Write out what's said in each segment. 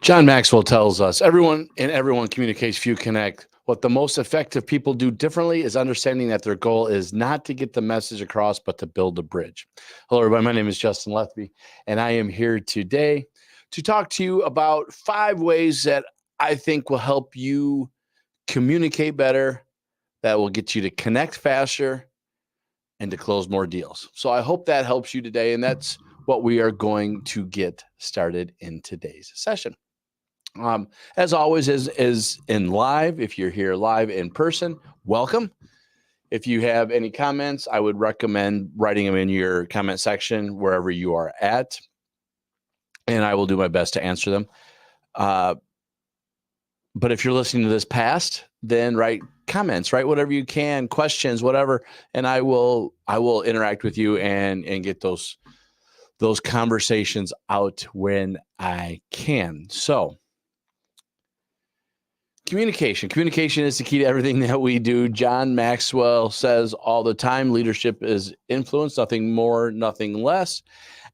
John Maxwell tells us everyone communicates, few connect. What the most effective people do differently is understanding that their goal is not to get the message across, but to build a bridge. Hello, everybody. My name is Justin Lethby, and I am here today to talk to you about 5 ways that I think will help you communicate better, that will get you to connect faster and to close more deals. So I hope that helps you today, and that's what we are going to get started in today's session. As always, is in live. If you're here live in person, welcome. If you have any comments, I would recommend writing them in your comment section wherever you are at, and I will do my best to answer them. But if you're listening to this past, then write comments, write whatever you can, questions, whatever, and I will interact with you and get those conversations out when I can. So. Communication is the key to everything that we do. John Maxwell says all the time, leadership is influence, nothing more, nothing less.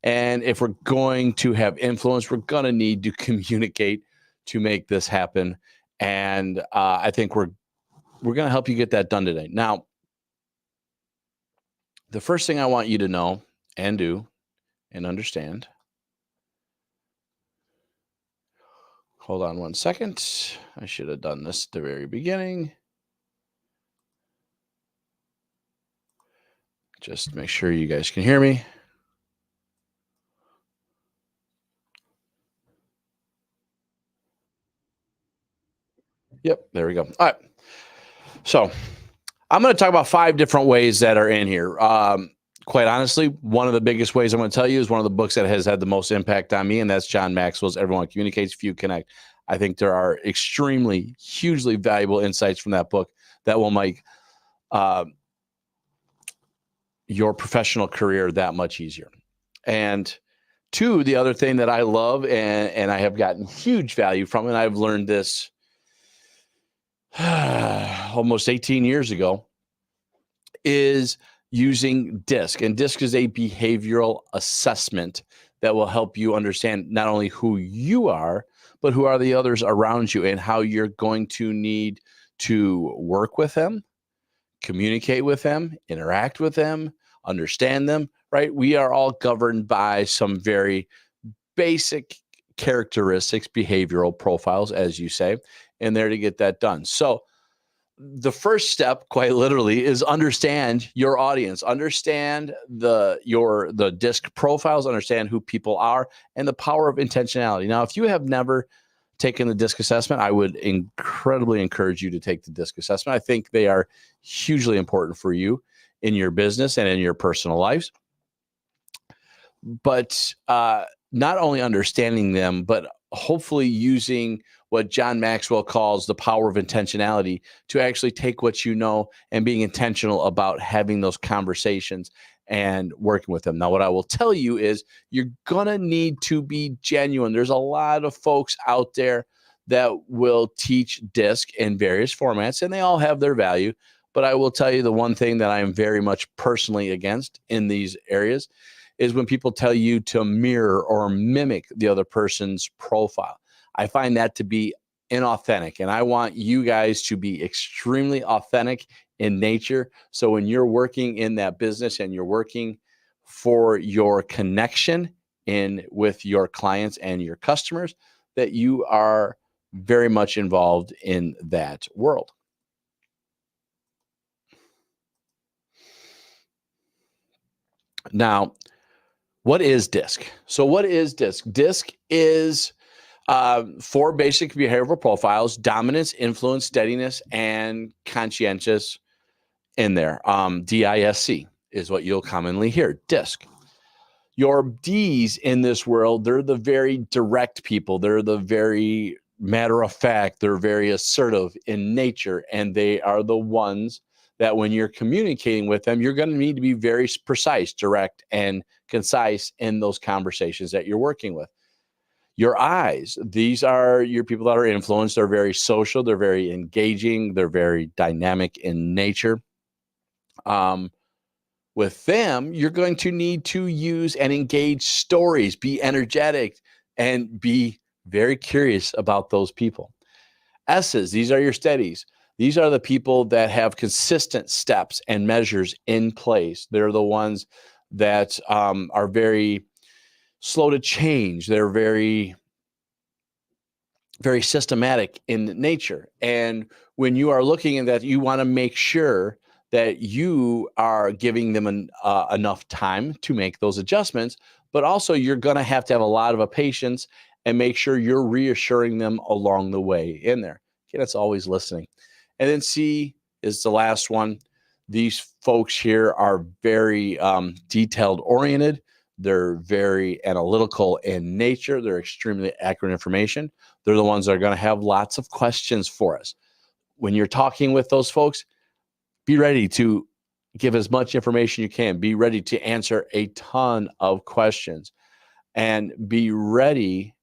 And if we're going to have influence, we're going to need to communicate to make this happen. And I think we're going to help you get that done today. Now, the first thing I want you to know and do and understand. Hold on one second. I should have done this at the very beginning. Just make sure you guys can hear me. Yep, there we go. All right. So I'm going to talk about 5 different ways that are in here. Quite honestly, one of the biggest ways I'm going to tell you is one of the books that has had the most impact on me, and that's John Maxwell's Everyone Communicates, Few Connect. I think there are extremely, hugely valuable insights from that book that will make your professional career that much easier. And 2, the other thing that I love and I have gotten huge value from, and I've learned this almost 18 years ago, is using DISC. And DISC is a behavioral assessment that will help you understand not only who you are, but who are the others around you and how you're going to need to work with them, communicate with them, interact with them, understand them, right? We are all governed by some very basic characteristics, behavioral profiles, as you say, and there to get that done. So the first step, quite literally, is understand your audience, understand the DISC profiles, understand who people are, and the power of intentionality. Now, if you have never taken the DISC assessment, I would incredibly encourage you to take the DISC assessment. I think they are hugely important for you in your business and in your personal lives. But not only understanding them, but hopefully using what John Maxwell calls the power of intentionality to actually take what you know and being intentional about having those conversations and working with them. Now, what I will tell you is you're going to need to be genuine. There's a lot of folks out there that will teach DISC in various formats, and they all have their value. But I will tell you the one thing that I am very much personally against in these areas is when people tell you to mirror or mimic the other person's profile. I find that to be inauthentic, and I want you guys to be extremely authentic in nature. So when you're working in that business and you're working for your connection in with your clients and your customers, that you are very much involved in that world. Now, what is DISC? So what is DISC? DISC is 4 basic behavioral profiles: dominance, influence, steadiness, and conscientious in there. DISC is what you'll commonly hear, DISC. Your Ds in this world, they're the very direct people. They're the very matter of fact. They're very assertive in nature, and they are the ones that when you're communicating with them, you're going to need to be very precise, direct, and concise in those conversations that you're working with. Your Is, these are your people that are influenced. They're very social. They're very engaging. They're very dynamic in nature. With them, you're going to need to use and engage stories, be energetic, and be very curious about those people. S's, these are your steadies. These are the people that have consistent steps and measures in place. They're the ones that are very slow to change. They're very, very systematic in nature. And when you are looking at that, you want to make sure that you are giving them enough time to make those adjustments, but also you're going to have a lot of patience and make sure you're reassuring them along the way in there. Okay, that's always listening. And then C is the last one. These folks here are very detailed oriented. They're very analytical in nature. They're extremely accurate information. They're the ones that are going to have lots of questions for us. When you're talking with those folks, be ready to give as much information you can. Be ready to answer a ton of questions and be ready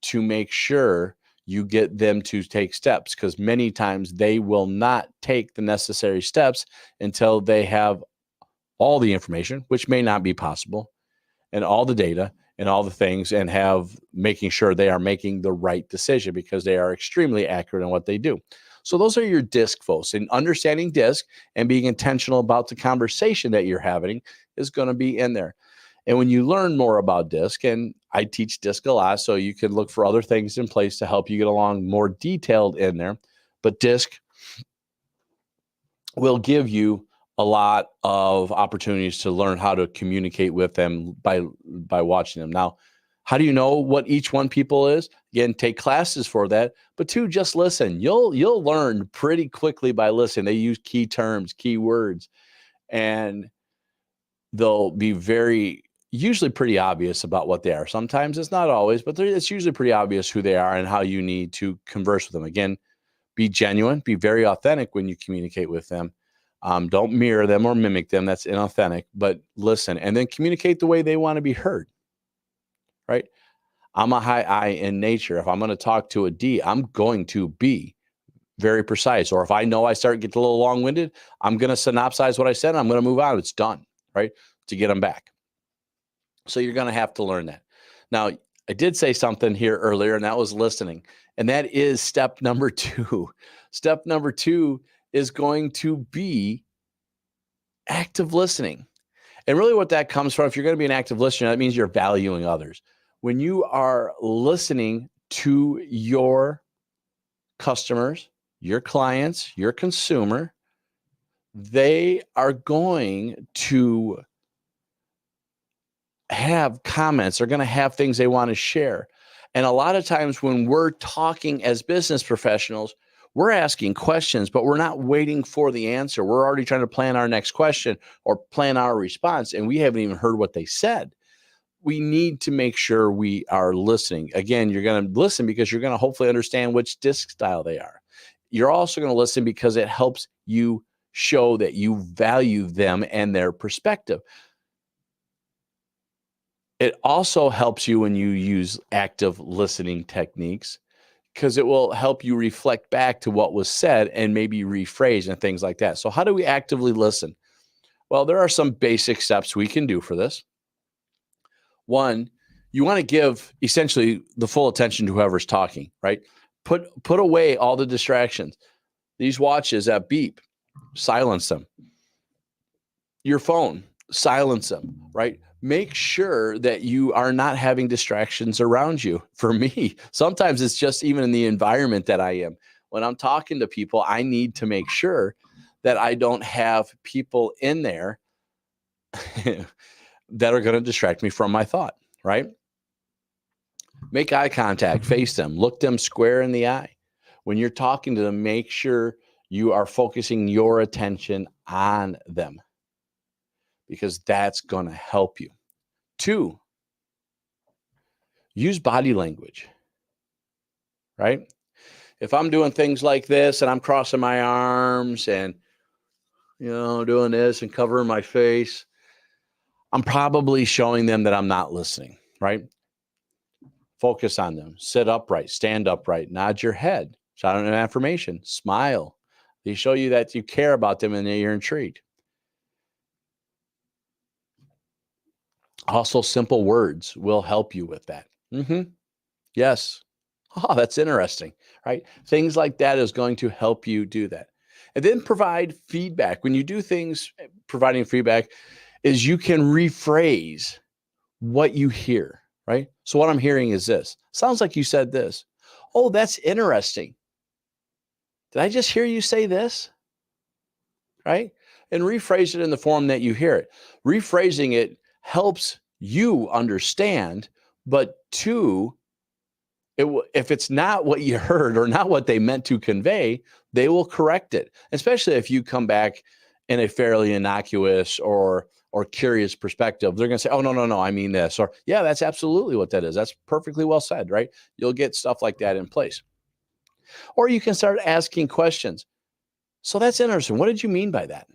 to make sure you get them to take steps, because many times they will not take the necessary steps until they have all the information, which may not be possible, and all the data and all the things, and have making sure they are making the right decision because they are extremely accurate in what they do. So those are your DISC folks, and understanding DISC and being intentional about the conversation that you're having is going to be in there. And when you learn more about DISC, and I teach DISC a lot, so you can look for other things in place to help you get along more detailed in there. But DISC will give you a lot of opportunities to learn how to communicate with them by watching them. Now, how do you know what each one people is? Again, take classes for that. But two, just listen. You'll learn pretty quickly by listening. They use key terms, key words, and they'll be usually pretty obvious about what they are. Sometimes it's not always, but it's usually pretty obvious who they are and how you need to converse with them. Again, be genuine, be very authentic when you communicate with them. Don't mirror them or mimic them. That's inauthentic, but listen and then communicate the way they want to be heard, right? I'm a high I in nature. If I'm going to talk to a D, I'm going to be very precise. Or if I know I start getting a little long-winded, I'm going to synopsize what I said. And I'm going to move on. It's done, right? To get them back. So you're going to have to learn that. Now, I did say something here earlier, and that was listening. And that is step number 2. Step number 2 is going to be active listening. And really what that comes from, if you're going to be an active listener, that means you're valuing others. When you are listening to your customers, your clients, your consumer, they are going to have comments. They're going to have things they want to share. And a lot of times when we're talking as business professionals, we're asking questions, but we're not waiting for the answer. We're already trying to plan our next question or plan our response, and we haven't even heard what they said. We need to make sure we are listening. Again, you're going to listen because you're going to hopefully understand which DISC style they are. You're also going to listen because it helps you show that you value them and their perspective. It also helps you when you use active listening techniques, because it will help you reflect back to what was said and maybe rephrase and things like that. So how do we actively listen? Well, there are some basic steps we can do for this. One, you want to give essentially the full attention to whoever's talking, right? Put away all the distractions. These watches that beep, silence them. Your phone, silence them, right? Make sure that you are not having distractions around you. For me, sometimes it's just even in the environment that I am. When I'm talking to people, I need to make sure that I don't have people in there that are going to distract me from my thought, right? Make eye contact, face them, look them square in the eye. When you're talking to them, make sure you are focusing your attention on them, because that's going to help you. 2, use body language, right? If I'm doing things like this and I'm crossing my arms and, doing this and covering my face, I'm probably showing them that I'm not listening, right? Focus on them. Sit upright, stand upright, nod your head, shout out an affirmation, smile. They show you that you care about them and that you're intrigued. Also, simple words will help you with that. Yes. Oh, that's interesting, right? Things like that is going to help you do that. And then provide feedback. When you do things, providing feedback is you can rephrase what you hear, right? So what I'm hearing is this. Sounds like you said this. Oh, that's interesting. Did I just hear you say this? Right? And rephrase it in the form that you hear it. Rephrasing it helps you understand, but two, if it's not what you heard or not what they meant to convey, they will correct it. Especially if you come back in a fairly innocuous or curious perspective, they're going to say, "Oh, no, no, no, I mean this," or "Yeah, that's absolutely what that is. That's perfectly well said." Right? You'll get stuff like that in place, or you can start asking questions. So that's interesting. What did you mean by that?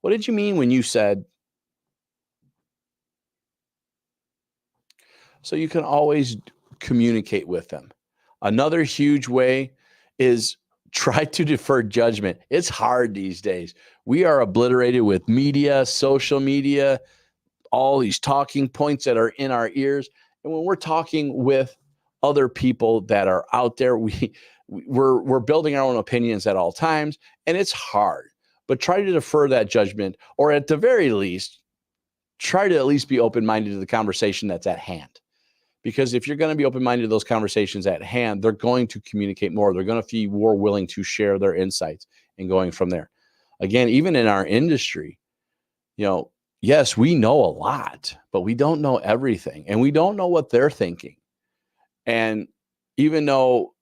What did you mean when you said? So you can always communicate with them. Another huge way is try to defer judgment. It's hard these days. We are obliterated with media, social media, all these talking points that are in our ears. And when we're talking with other people that are out there, we're building our own opinions at all times, and it's hard. But try to defer that judgment, or at the very least, try to at least be open-minded to the conversation that's at hand. Because if you're going to be open-minded to those conversations at hand, they're going to communicate more. They're going to be more willing to share their insights and going from there. Again, even in our industry, yes, we know a lot, but we don't know everything, and we don't know what they're thinking. And even though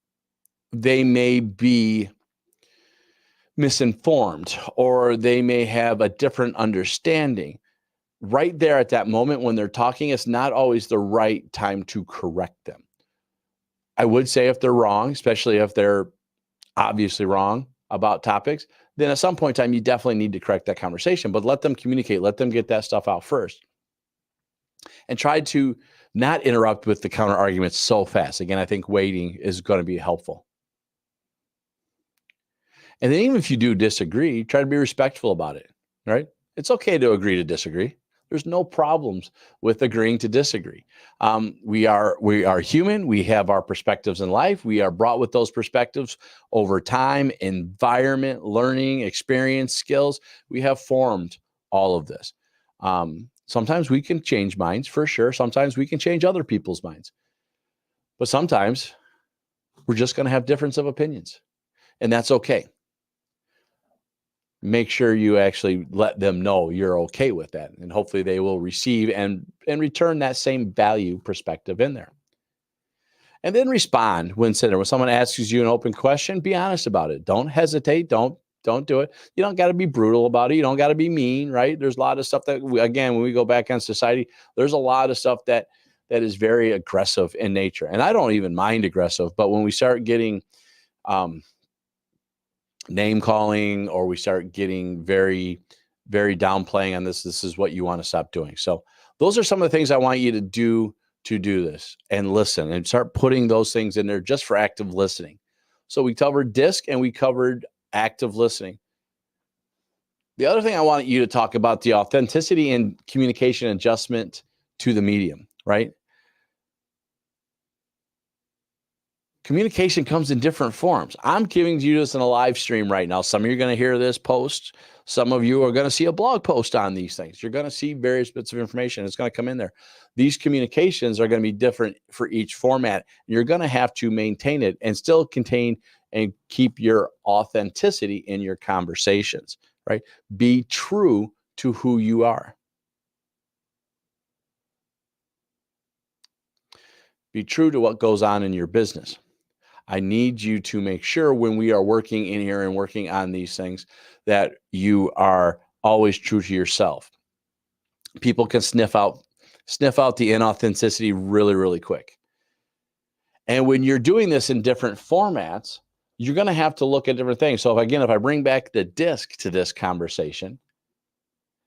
they may be misinformed or they may have a different understanding, right there at that moment when they're talking, it's not always the right time to correct them. I would say if they're wrong, especially if they're obviously wrong about topics, then at some point in time, you definitely need to correct that conversation, but let them communicate, let them get that stuff out first. And try to not interrupt with the counter arguments so fast. Again, I think waiting is going to be helpful. And then even if you do disagree, try to be respectful about it, right? It's okay to agree to disagree. There's no problems with agreeing to disagree. We are human. We have our perspectives in life. We are brought with those perspectives over time, environment, learning, experience, skills. We have formed all of this. Sometimes we can change minds for sure. Sometimes we can change other people's minds. But sometimes we're just going to have difference of opinions, and that's okay. Make sure you actually let them know you're okay with that. And hopefully they will receive and return that same value perspective in there. And then respond when someone asks you an open question, be honest about it. Don't hesitate. Don't do it. You don't got to be brutal about it. You don't got to be mean, right? There's a lot of stuff that, again, when we go back on society, there's a lot of stuff that is very aggressive in nature. And I don't even mind aggressive, but when we start getting, name calling, or we start getting very, very downplaying on this is what you want to stop doing. So those are some of the things I want you to do this and listen and start putting those things in there just for active listening. So we covered DISC and we covered active listening. The other thing I want you to talk about, the authenticity and communication adjustment to the medium, right? Communication comes in different forms. I'm giving you this in a live stream right now. Some of you are going to hear this post. Some of you are going to see a blog post on these things. You're going to see various bits of information. It's going to come in there. These communications are going to be different for each format. You're going to have to maintain it and still contain and keep your authenticity in your conversations, right? Be true to who you are. Be true to what goes on in your business. I need you to make sure when we are working in here and working on these things that you are always true to yourself. People can sniff out the inauthenticity really, really quick. And when you're doing this in different formats, you're going to have to look at different things. So if I bring back the DISC to this conversation,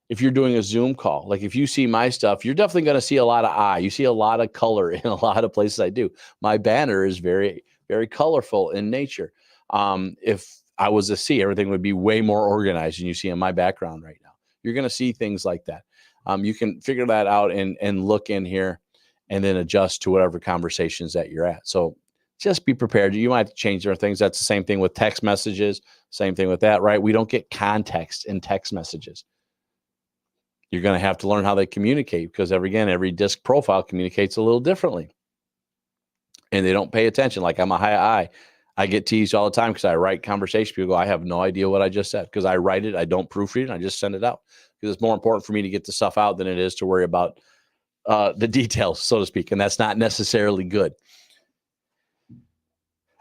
if you're doing a Zoom call, like if you see my stuff, you're definitely going to see a lot of eye. You see a lot of color in a lot of places I do. My banner is very, very colorful in nature. If I was a C, everything would be way more organized than you see in my background right now. You're going to see things like that. You can figure that out and look in here and then adjust to whatever conversations that you're at. So just be prepared. You might have to change different things. That's the same thing with text messages. Same thing with that, right? We don't get context in text messages. You're going to have to learn how they communicate because every disc profile communicates a little differently. And they don't pay attention. Like I'm a high I. I get teased all the time because I write conversation. People go, I have no idea what I just said because I write it. I don't proofread it. I just send it out because it's more important for me to get the stuff out than it is to worry about the details, so to speak. And that's not necessarily good.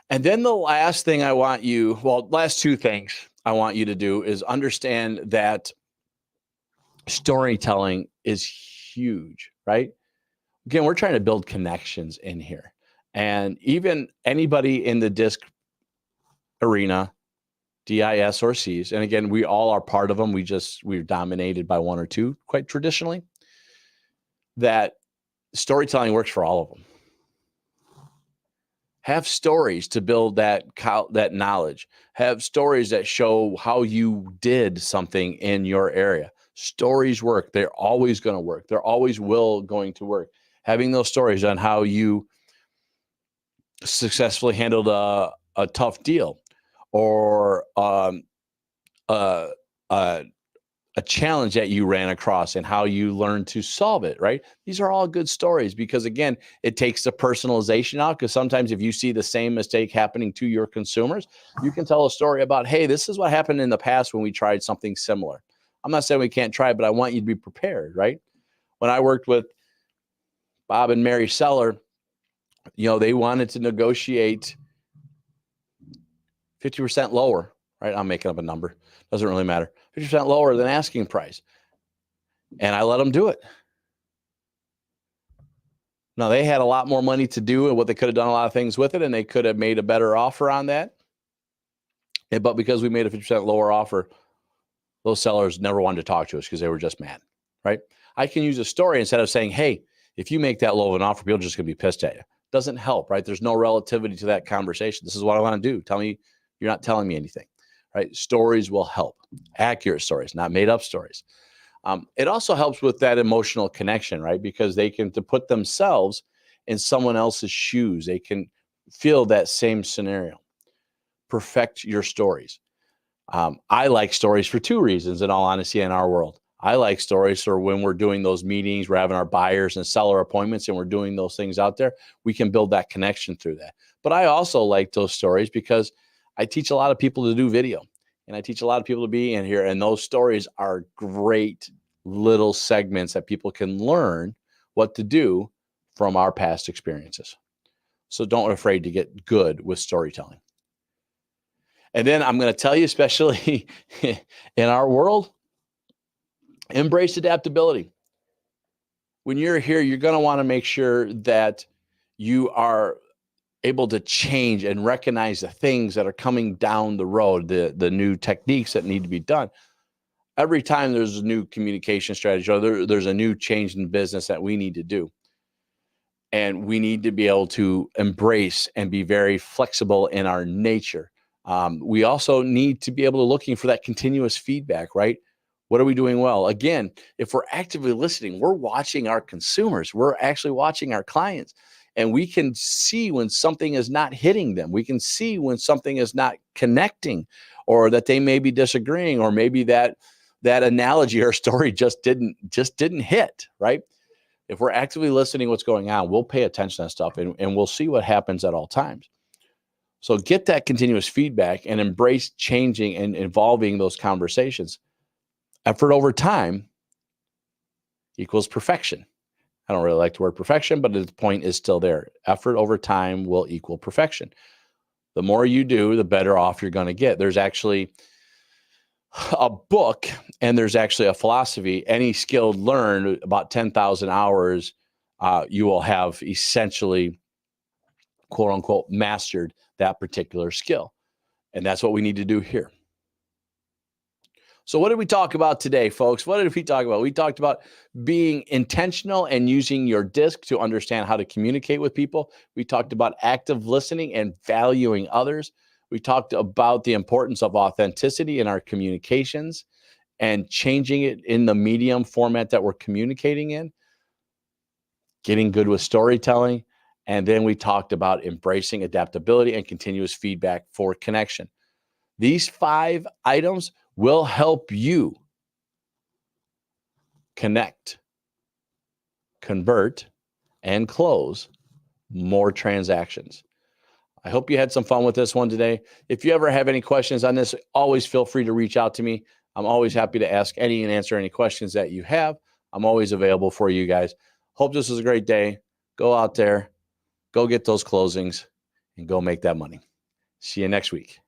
And then the last thing last two things I want you to do is understand that storytelling is huge, right? Again, we're trying to build connections in here. And even anybody in the disc arena, DIS or Cs, and again, we all are part of them. We're dominated by one or two quite traditionally, that storytelling works for all of them. Have stories to build that knowledge. Have stories that show how you did something in your area. Stories work. They're always going to work. They're always going to work. Having those stories on how you successfully handled a tough deal or a challenge that you ran across and how you learned to solve it, right? These are all good stories because, again, it takes the personalization out because sometimes if you see the same mistake happening to your consumers, you can tell a story about, hey, this is what happened in the past when we tried something similar. I'm not saying we can't try it, but I want you to be prepared, right? When I worked with Bob and Mary Seller, they wanted to negotiate 50% lower, right? I'm making up a number. Doesn't really matter. 50% lower than asking price. And I let them do it. Now, they had a lot more money to do and what they could have done a lot of things with it, and they could have made a better offer on that. But because we made a 50% lower offer, those sellers never wanted to talk to us because they were just mad, right? I can use a story instead of saying, hey, if you make that low of an offer, people are just going to be pissed at you. Doesn't help, right? There's no relativity to that conversation. This is what I want to do. Tell me, you're not telling me anything, right? Stories will help. Accurate stories, not made up stories. It also helps with that emotional connection, right? Because they can to put themselves in someone else's shoes. They can feel that same scenario. Perfect your stories. I like stories for two reasons, in all honesty, in our world. I like stories for when we're doing those meetings, we're having our buyers and seller appointments, and we're doing those things out there. We can build that connection through that. But I also like those stories because I teach a lot of people to do video. And I teach a lot of people to be in here. And those stories are great little segments that people can learn what to do from our past experiences. So don't be afraid to get good with storytelling. And then I'm going to tell you, especially in our world, embrace adaptability. When you're here, you're going to want to make sure that you are able to change and recognize the things that are coming down the road, the new techniques that need to be done. Every time there's a new communication strategy or there's a new change in business that we need to do. And we need to be able to embrace and be very flexible in our nature. We also need to be able to looking for that continuous feedback, right? What are we doing well? Again, if we're actively listening, we're watching our consumers. We're actually watching our clients. And we can see when something is not hitting them. We can see when something is not connecting or that they may be disagreeing or maybe that analogy or story just didn't hit, right? If we're actively listening what's going on, we'll pay attention to that stuff and we'll see what happens at all times. So get that continuous feedback and embrace changing and evolving those conversations. Effort over time equals perfection. I don't really like the word perfection, but the point is still there. Effort over time will equal perfection. The more you do, the better off you're going to get. There's actually a book and there's actually a philosophy. Any skill learned about 10,000 hours, you will have essentially, quote unquote, mastered that particular skill. And that's what we need to do here. So what did we talk about today, folks? What did we talk about? We talked about being intentional and using your disc to understand how to communicate with people. We talked about active listening and valuing others. We talked about the importance of authenticity in our communications and changing it in the medium format that we're communicating in. getting good with storytelling, and then we talked about embracing adaptability and continuous feedback for connection. These 5 items will help you connect, convert, and close more transactions. I hope you had some fun with this one today. If you ever have any questions on this, always feel free to reach out to me. I'm always happy to ask any and answer any questions that you have. I'm always available for you guys. Hope this was a great day. Go out there, go get those closings, and go make that money. See you next week.